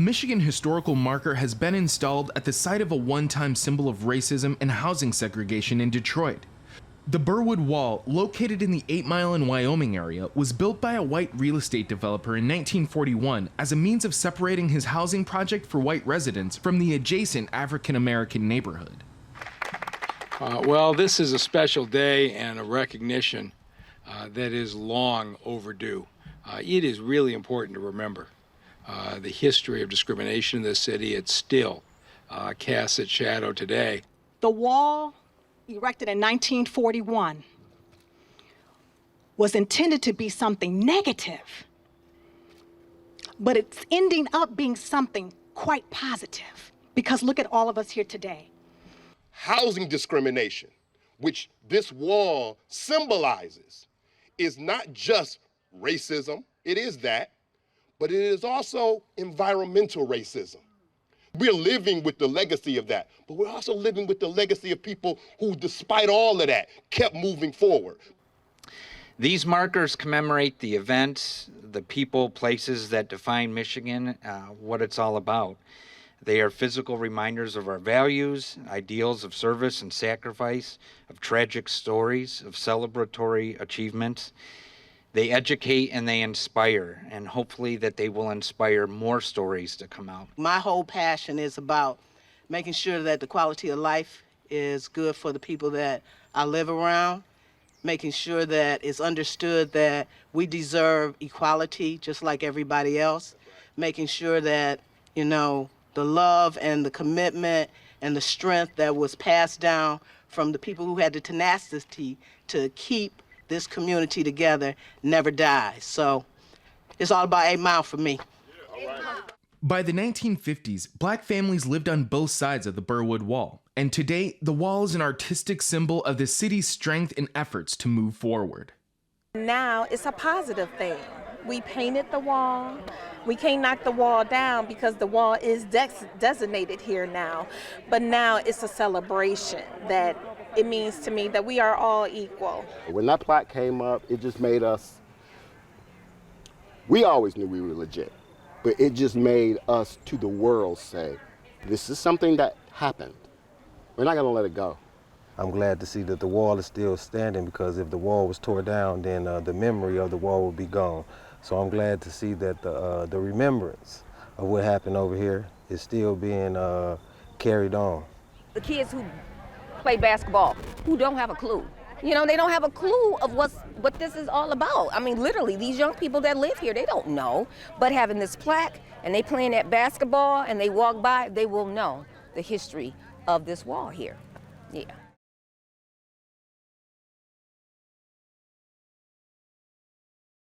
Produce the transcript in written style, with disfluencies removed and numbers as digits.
Michigan historical marker has been installed at the site of a one-time symbol of racism and housing segregation in Detroit. The Birwood Wall, located in the 8 Mile-Wyoming area, was built by a white real estate developer in 1941 as a means of separating his housing project for white residents from the adjacent African-American neighborhood. Well, this is a special day and a recognition that is long overdue. It is really important to remember the history of discrimination in this city. It still casts its shadow today. The wall, erected in 1941, was intended to be something negative, but it's ending up being something quite positive, because look at all of us here today. Housing discrimination, which this wall symbolizes, is not just racism, it is that, but it is also environmental racism. We're living with the legacy of that, but we're also living with the legacy of people who, despite all of that, kept moving forward. These markers commemorate the events, the people, places that define Michigan, what it's all about. They are physical reminders of our values, ideals of service and sacrifice, of tragic stories, of celebratory achievements. They educate and they inspire, and hopefully that they will inspire more stories to come out. My whole passion is about making sure that the quality of life is good for the people that I live around, making sure that it's understood that we deserve equality just like everybody else, making sure that, you know, the love and the commitment and the strength that was passed down from the people who had the tenacity to keep this community together never dies. So it's all about 8 Mile for me. By the 1950s, black families lived on both sides of the Birwood Wall, and today the wall is an artistic symbol of the city's strength and efforts to move forward. Now it's a positive thing. We painted the wall. We can't knock the wall down because the wall is designated here now, but now it's a celebration that it means to me that we are all equal. When that plaque came up, it just made us, we always knew we were legit, but it just made us to the world say, this is something that happened. We're not gonna let it go. I'm glad to see that the wall is still standing, because if the wall was tore down, then the memory of the wall would be gone. So I'm glad to see that the remembrance of what happened over here is still being carried on. The kids who play basketball, who don't have a clue. You know, they don't have a clue of what this is all about. I mean, literally, these young people that live here, they don't know. But having this plaque and they playing that basketball and they walk by, they will know the history of this wall here. Yeah.